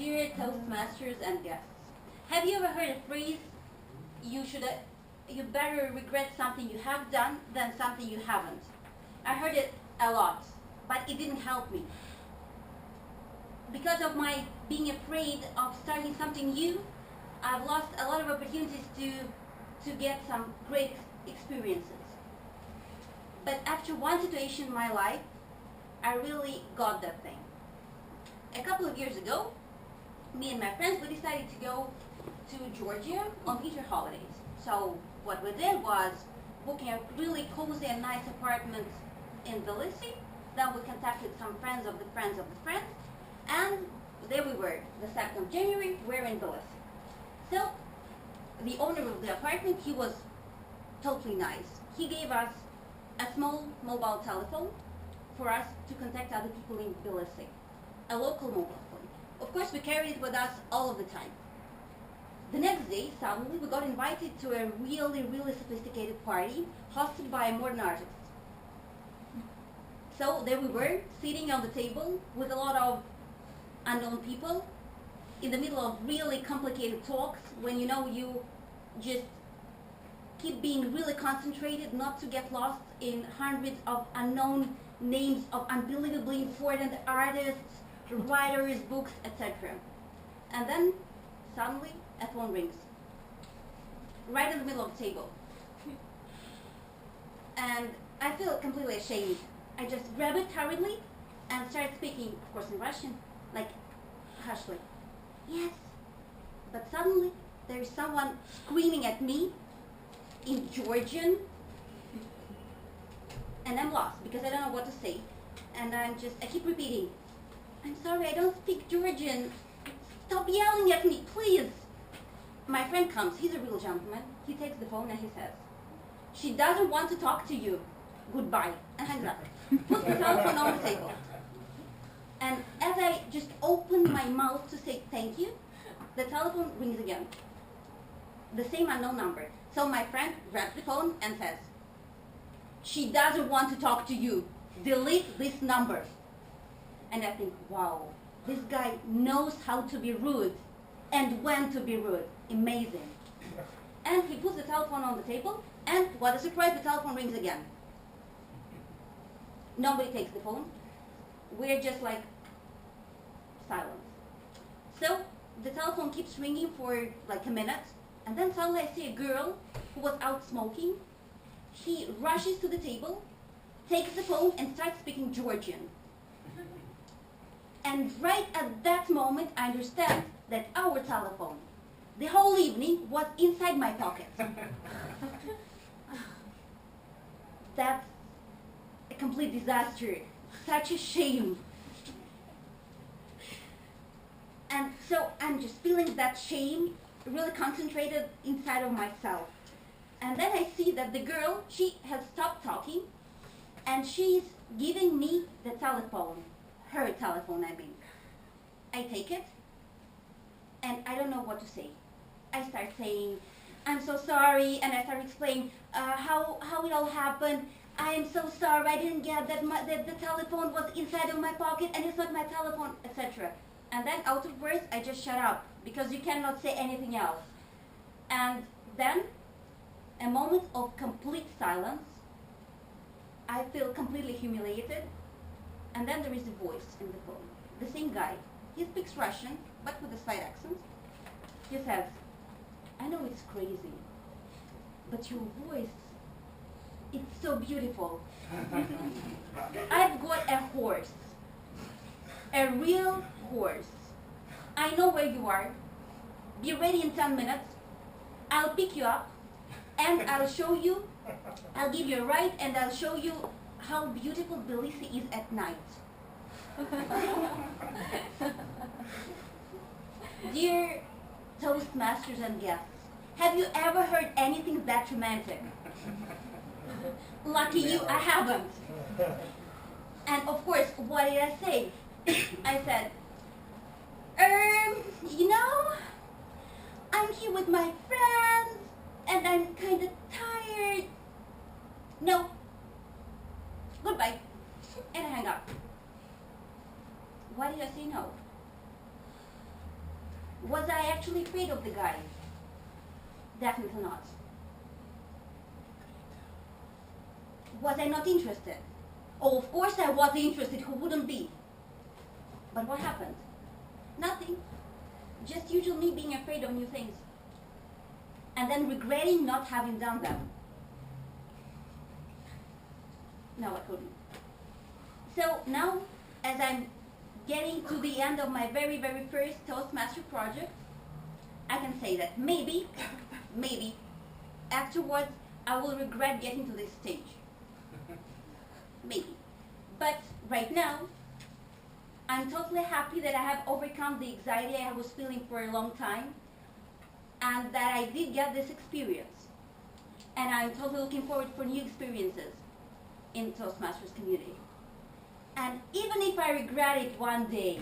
Dear Toastmasters and guests, have you ever heard a phrase, you better regret something you have done than something you haven't? I heard it a lot, but it didn't help me. Because of my being afraid of starting something new, I've lost a lot of opportunities to get some great experiences. But after one situation in my life, I really got that thing. A couple of years ago, me and my friends, we decided to go to Georgia on winter holidays. So what we did was booking a really cozy and nice apartment in Tbilisi. Then we contacted some friends of the friends of the friends, and there we were, the 2nd of January, we're in Tbilisi. So the owner of the apartment, he was totally nice. He gave us a small mobile telephone for us to contact other people in Tbilisi, a local mobile phone. Of course, we carried it with us all of the time. The next day, suddenly, we got invited to a really, really sophisticated party hosted by a modern artist. So there we were, sitting on the table with a lot of unknown people, in the middle of really complicated talks, when you just keep being really concentrated not to get lost in hundreds of unknown names of unbelievably important artists, writers, books, etc. And then, suddenly, a phone rings. Right in the middle of the table. And I feel completely ashamed. I just grab it hurriedly and start speaking, of course in Russian, like harshly. Yes. But suddenly, there is someone screaming at me in Georgian, and I'm lost because I don't know what to say. And I keep repeating, I'm sorry, I don't speak Georgian. Stop yelling at me, please. My friend comes, he's a real gentleman. He takes the phone and he says, she doesn't want to talk to you. Goodbye. And hangs up. Puts the telephone on the table. And as I just open my mouth to say thank you, the telephone rings again. The same unknown number. So my friend grabs the phone and says, she doesn't want to talk to you. Delete this number. And I think, wow, this guy knows how to be rude and when to be rude. Amazing. And he puts the telephone on the table, and what a surprise, the telephone rings again. Nobody takes the phone. We're just like silent. So the telephone keeps ringing for like a minute, and then suddenly I see a girl who was out smoking. She rushes to the table, takes the phone, and starts speaking Georgian. And right at that moment, I understand that our telephone, the whole evening, was inside my pocket. That's a complete disaster. Such a shame. And so I'm just feeling that shame really concentrated inside of myself. And then I see that the girl, she has stopped talking, and she's giving me the telephone. Her telephone, I mean. I take it, and I don't know what to say. I start saying, I'm so sorry, and I start explaining how it all happened. I am so sorry, I didn't get that the telephone was inside of my pocket, and it's not my telephone, etc. And then out of words, I just shut up, because you cannot say anything else. And then, a moment of complete silence. I feel completely humiliated, and then there is a voice in the phone. The same guy. He speaks Russian, but with a slight accent. He says, I know it's crazy, but your voice, it's so beautiful. I've got a horse, a real horse. I know where you are. Be ready in 10 minutes. I'll pick you up, and I'll show you, I'll give you a ride, and I'll show you how beautiful Tbilisi is at night. Dear Toastmasters and guests, have you ever heard anything that romantic? Lucky you, I haven't. And of course, what did I say? I said, I'm here with my friends, and I'm kind of tired. No. Goodbye. And I hang up. Why did I say no? Was I actually afraid of the guy? Definitely not. Was I not interested? Oh, of course I was interested. Who wouldn't be? But what happened? Nothing. Just usually me being afraid of new things. And then regretting not having done them. No, I couldn't. So now, as I'm getting to the end of my very, very first Toastmaster project, I can say that maybe, afterwards, I will regret getting to this stage. Maybe. But right now, I'm totally happy that I have overcome the anxiety I was feeling for a long time, and that I did get this experience. And I'm totally looking forward for new experiences in Toastmasters community. And even if I regret it one day,